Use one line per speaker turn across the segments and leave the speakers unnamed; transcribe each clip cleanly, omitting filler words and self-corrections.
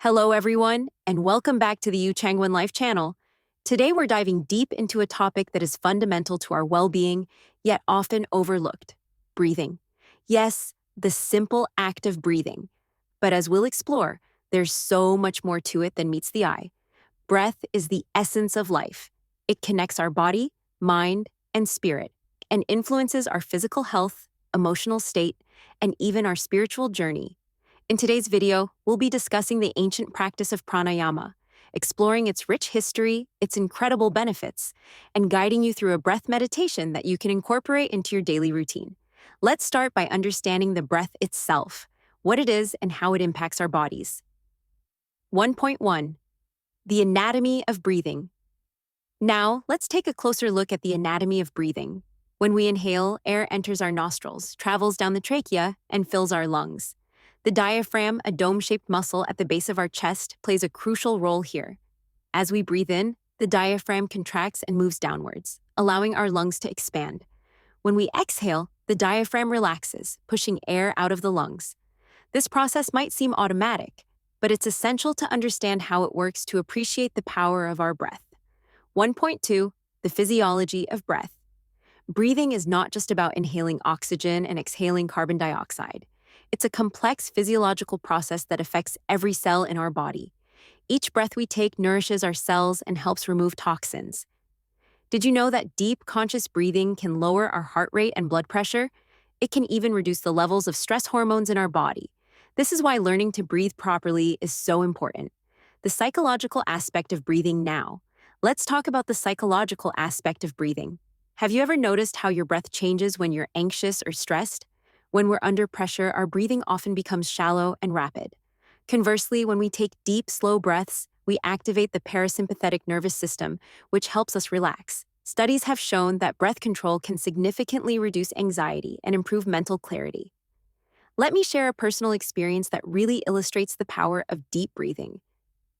Hello, everyone, and welcome back to the Yu Changwen Life channel. Today, we're diving deep into a topic that is fundamental to our well being, yet often overlooked: breathing. Yes, the simple act of breathing. But as we'll explore, there's so much more to it than meets the eye. Breath is the essence of life. It connects our body, mind, and spirit, and influences our physical health, emotional state, and even our spiritual journey. In today's video, we'll be discussing the ancient practice of pranayama, exploring its rich history, its incredible benefits, and guiding you through a breath meditation that you can incorporate into your daily routine. Let's start by understanding the breath itself, what it is and how it impacts our bodies. 1.1. The anatomy of breathing. Now, let's take a closer look at the anatomy of breathing. When we inhale, air enters our nostrils, travels down the trachea, and fills our lungs. The diaphragm, a dome-shaped muscle at the base of our chest, plays a crucial role here. As we breathe in, the diaphragm contracts and moves downwards, allowing our lungs to expand. When we exhale, the diaphragm relaxes, pushing air out of the lungs. This process might seem automatic, but it's essential to understand how it works to appreciate the power of our breath. 1.2. The physiology of breath. Breathing is not just about inhaling oxygen and exhaling carbon dioxide. It's a complex physiological process that affects every cell in our body. Each breath we take nourishes our cells and helps remove toxins. Did you know that deep, conscious breathing can lower our heart rate and blood pressure? It can even reduce the levels of stress hormones in our body. This is why learning to breathe properly is so important. The psychological aspect of breathing now. Let's talk about the psychological aspect of breathing. Have you ever noticed how your breath changes when you're anxious or stressed? When we're under pressure, our breathing often becomes shallow and rapid. Conversely, when we take deep, slow breaths, we activate the parasympathetic nervous system, which helps us relax. Studies have shown that breath control can significantly reduce anxiety and improve mental clarity. Let me share a personal experience that really illustrates the power of deep breathing.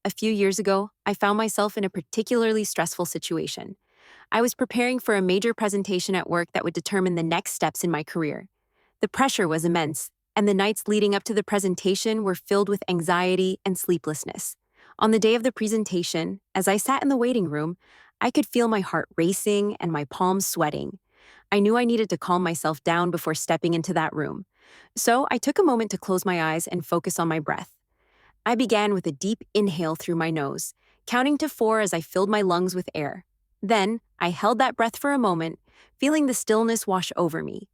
A few years ago, I found myself in a particularly stressful situation. I was preparing for a major presentation at work that would determine the next steps in my career. The pressure was immense, and the nights leading up to the presentation were filled with anxiety and sleeplessness. On the day of the presentation, as I sat in the waiting room, I could feel my heart racing and my palms sweating. I knew I needed to calm myself down before stepping into that room. So I took a moment to close my eyes and focus on my breath. I began with a deep inhale through my nose, counting to 4 as I filled my lungs with air. Then, I held that breath for a moment, feeling the stillness wash over me.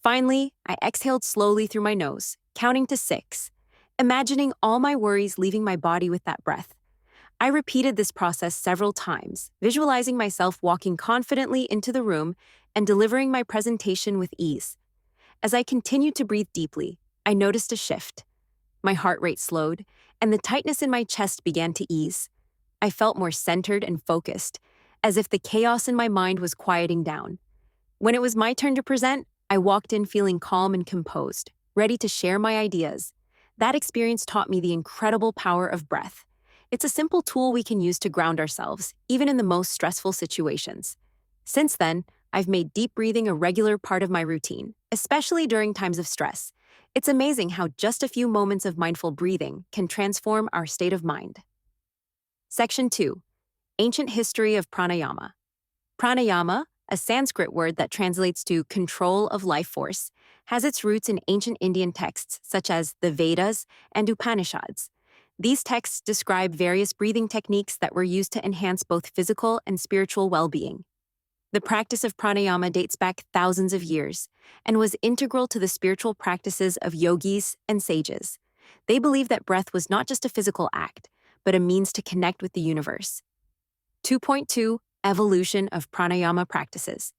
Finally, I exhaled slowly through my nose, counting to 6, imagining all my worries leaving my body with that breath. I repeated this process several times, visualizing myself walking confidently into the room and delivering my presentation with ease. As I continued to breathe deeply, I noticed a shift. My heart rate slowed, and the tightness in my chest began to ease. I felt more centered and focused, as if the chaos in my mind was quieting down. When it was my turn to present, I walked in feeling calm and composed, ready to share my ideas. That experience taught me the incredible power of breath. It's a simple tool we can use to ground ourselves, even in the most stressful situations. Since then, I've made deep breathing a regular part of my routine, especially during times of stress. It's amazing how just a few moments of mindful breathing can transform our state of mind. Section 2. Ancient history of pranayama. Pranayama, a Sanskrit word that translates to control of life force, has its roots in ancient Indian texts such as the Vedas and Upanishads. These texts describe various breathing techniques that were used to enhance both physical and spiritual well-being. The practice of pranayama dates back thousands of years and was integral to the spiritual practices of yogis and sages. They believed that breath was not just a physical act, but a means to connect with the universe. 2.2. Evolution of pranayama practices.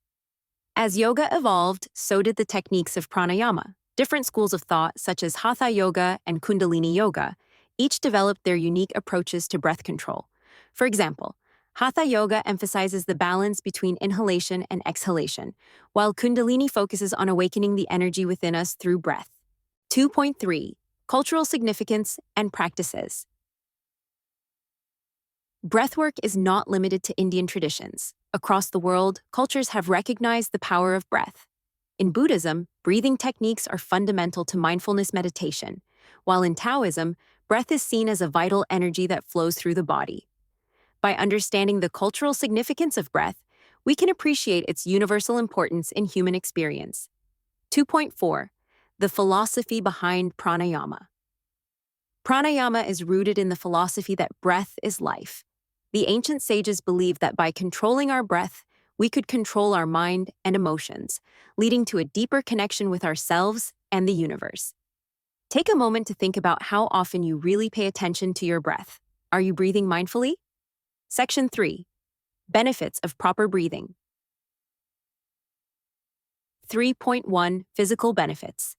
As yoga evolved, so did the techniques of pranayama. Different schools of thought, such as Hatha Yoga and Kundalini Yoga, each developed their unique approaches to breath control. For example, Hatha Yoga emphasizes the balance between inhalation and exhalation, while Kundalini focuses on awakening the energy within us through breath. 2.3. Cultural significance and practices. Breathwork is not limited to Indian traditions. Across the world, cultures have recognized the power of breath. In Buddhism, breathing techniques are fundamental to mindfulness meditation, while in Taoism, breath is seen as a vital energy that flows through the body. By understanding the cultural significance of breath, we can appreciate its universal importance in human experience. 2.4. The philosophy behind pranayama. Pranayama is rooted in the philosophy that breath is life. The ancient sages believed that by controlling our breath, we could control our mind and emotions, leading to a deeper connection with ourselves and the universe. Take a moment to think about how often you really pay attention to your breath. Are you breathing mindfully? Section 3. Benefits of proper breathing. 3.1 Physical benefits.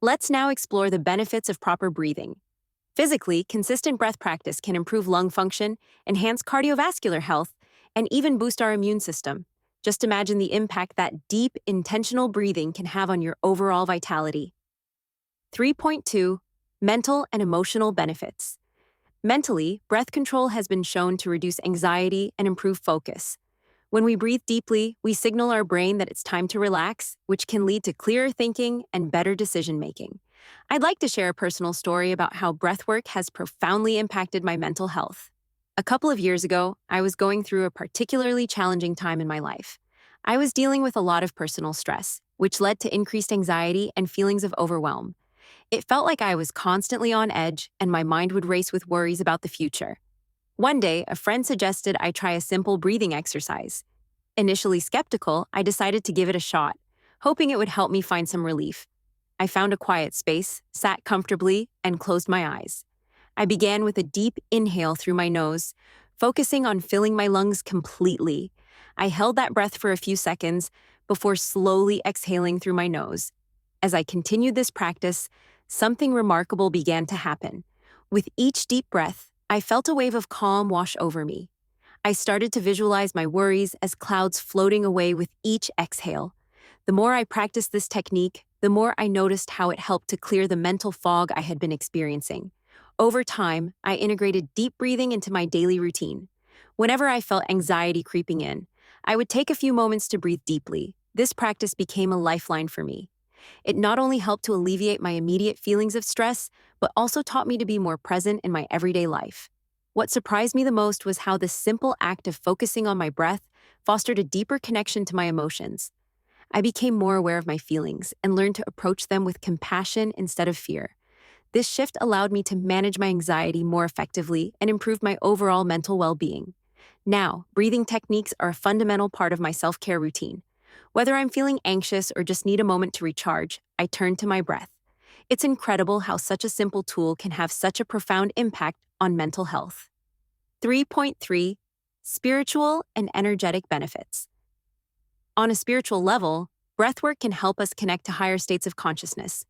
Let's now explore the benefits of proper breathing. Physically, consistent breath practice can improve lung function, enhance cardiovascular health, and even boost our immune system. Just imagine the impact that deep, intentional breathing can have on your overall vitality. 3.2 Mental and emotional benefits. Mentally, breath control has been shown to reduce anxiety and improve focus. When we breathe deeply, we signal our brain that it's time to relax, which can lead to clearer thinking and better decision-making. I'd like to share a personal story about how breathwork has profoundly impacted my mental health. A couple of years ago, I was going through a particularly challenging time in my life. I was dealing with a lot of personal stress, which led to increased anxiety and feelings of overwhelm. It felt like I was constantly on edge, and my mind would race with worries about the future. One day, a friend suggested I try a simple breathing exercise. Initially skeptical, I decided to give it a shot, hoping it would help me find some relief. I found a quiet space, sat comfortably, and closed my eyes. I began with a deep inhale through my nose, focusing on filling my lungs completely. I held that breath for a few seconds before slowly exhaling through my nose. As I continued this practice, something remarkable began to happen. With each deep breath, I felt a wave of calm wash over me. I started to visualize my worries as clouds floating away with each exhale. The more I practiced this technique, the more I noticed how it helped to clear the mental fog I had been experiencing. Over time, I integrated deep breathing into my daily routine. Whenever I felt anxiety creeping in, I would take a few moments to breathe deeply. This practice became a lifeline for me. It not only helped to alleviate my immediate feelings of stress, but also taught me to be more present in my everyday life. What surprised me the most was how this simple act of focusing on my breath fostered a deeper connection to my emotions. I became more aware of my feelings and learned to approach them with compassion instead of fear. This shift allowed me to manage my anxiety more effectively and improve my overall mental well-being. Now, breathing techniques are a fundamental part of my self-care routine. Whether I'm feeling anxious or just need a moment to recharge, I turn to my breath. It's incredible how such a simple tool can have such a profound impact on mental health. 3.3 Spiritual and energetic benefits. On a spiritual level, breathwork can help us connect to higher states of consciousness.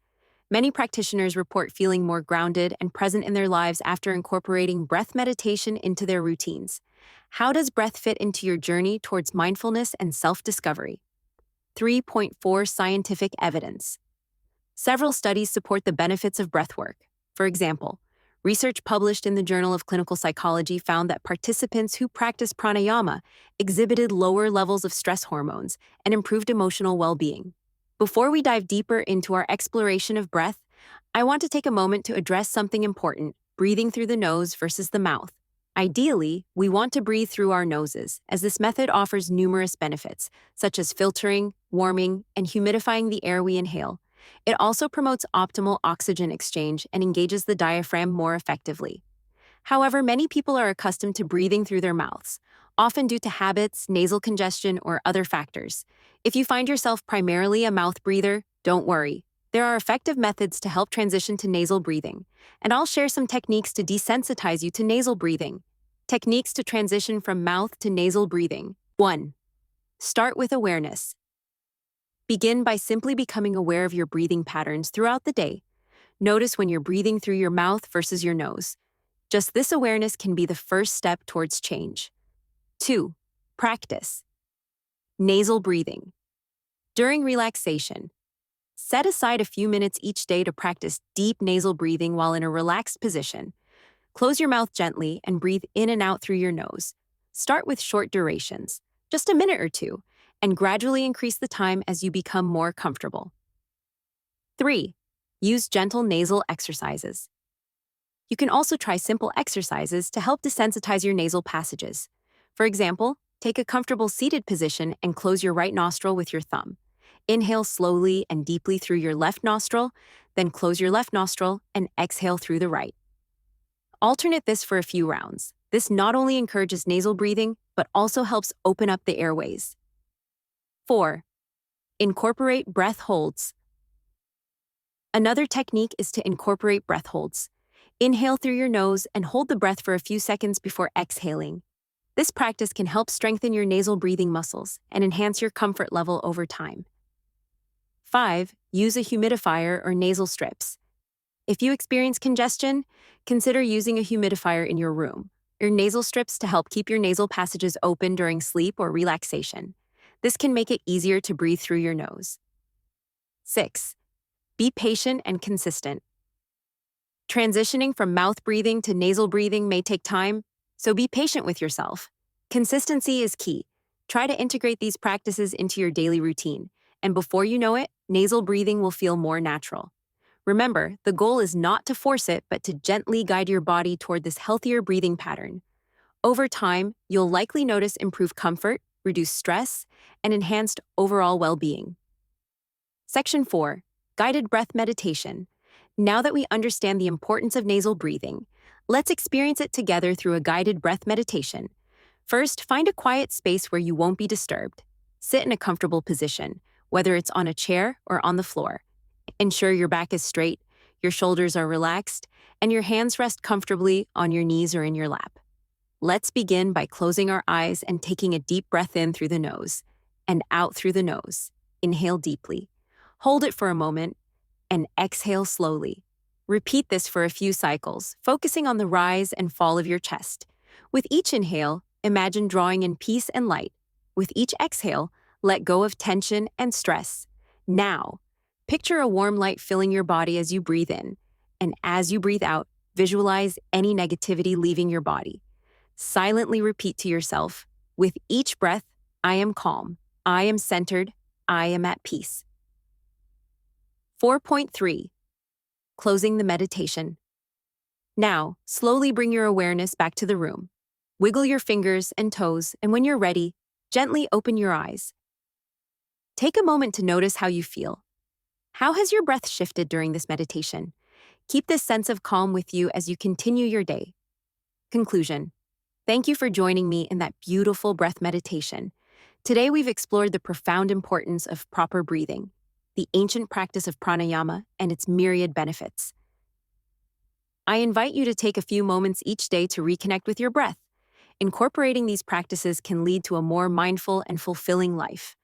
Many practitioners report feeling more grounded and present in their lives after incorporating breath meditation into their routines. How does breath fit into your journey towards mindfulness and self-discovery? 3.4 Scientific evidence. Several studies support the benefits of breathwork. For example, research published in the Journal of Clinical Psychology found that participants who practiced pranayama exhibited lower levels of stress hormones and improved emotional well-being. Before we dive deeper into our exploration of breath, I want to take a moment to address something important: breathing through the nose versus the mouth. Ideally, we want to breathe through our noses, as this method offers numerous benefits, such as filtering, warming, and humidifying the air we inhale. It also promotes optimal oxygen exchange and engages the diaphragm more effectively. However, many people are accustomed to breathing through their mouths, often due to habits, nasal congestion, or other factors. If you find yourself primarily a mouth breather, don't worry. There are effective methods to help transition to nasal breathing, and I'll share some techniques to desensitize you to nasal breathing. Techniques to transition from mouth to nasal breathing. 1. Start with awareness. Begin by simply becoming aware of your breathing patterns throughout the day. Notice when you're breathing through your mouth versus your nose. Just this awareness can be the first step towards change. 2. Practice. Nasal breathing. During relaxation, set aside a few minutes each day to practice deep nasal breathing while in a relaxed position. Close your mouth gently and breathe in and out through your nose. Start with short durations, just a minute or two, and gradually increase the time as you become more comfortable. 3. Use gentle nasal exercises. You can also try simple exercises to help desensitize your nasal passages. For example, take a comfortable seated position and close your right nostril with your thumb. Inhale slowly and deeply through your left nostril, then close your left nostril and exhale through the right. Alternate this for a few rounds. This not only encourages nasal breathing, but also helps open up the airways. 4. Incorporate breath holds. Another technique is to incorporate breath holds. Inhale through your nose and hold the breath for a few seconds before exhaling. This practice can help strengthen your nasal breathing muscles and enhance your comfort level over time. 5. Use a humidifier or nasal strips. If you experience congestion, consider using a humidifier in your room or nasal strips to help keep your nasal passages open during sleep or relaxation. This can make it easier to breathe through your nose. 6. Be patient and consistent. Transitioning from mouth breathing to nasal breathing may take time, so be patient with yourself. Consistency is key. Try to integrate these practices into your daily routine, and before you know it, nasal breathing will feel more natural. Remember, the goal is not to force it, but to gently guide your body toward this healthier breathing pattern. Over time, you'll likely notice improved comfort, reduced stress, and enhanced overall well-being. Section 4. Guided breath meditation. Now that we understand the importance of nasal breathing, let's experience it together through a guided breath meditation. First, find a quiet space where you won't be disturbed. Sit in a comfortable position, whether it's on a chair or on the floor. Ensure your back is straight, your shoulders are relaxed, and your hands rest comfortably on your knees or in your lap. Let's begin by closing our eyes and taking a deep breath in through the nose and out through the nose. Inhale deeply. Hold it for a moment and exhale slowly. Repeat this for a few cycles, focusing on the rise and fall of your chest. With each inhale, imagine drawing in peace and light. With each exhale, let go of tension and stress. Now, picture a warm light filling your body as you breathe in, and as you breathe out, visualize any negativity leaving your body. Silently repeat to yourself, with each breath, I am calm, I am centered, I am at peace. 4.3. Closing the meditation. Now, slowly bring your awareness back to the room. Wiggle your fingers and toes, and when you're ready, gently open your eyes. Take a moment to notice how you feel. How has your breath shifted during this meditation? Keep this sense of calm with you as you continue your day. Conclusion. Thank you for joining me in that beautiful breath meditation. Today we've explored the profound importance of proper breathing, the ancient practice of pranayama, and its myriad benefits. I invite you to take a few moments each day to reconnect with your breath. Incorporating these practices can lead to a more mindful and fulfilling life.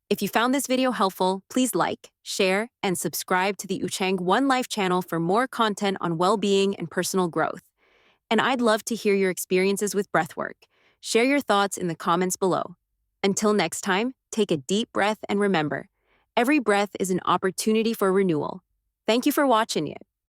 If you found this video helpful, please like, share, and subscribe to the Uchang One Life channel for more content on well-being and personal growth. And I'd love to hear your experiences with breathwork. Share your thoughts in the comments below. Until next time, take a deep breath and remember, every breath is an opportunity for renewal. Thank you for watching it.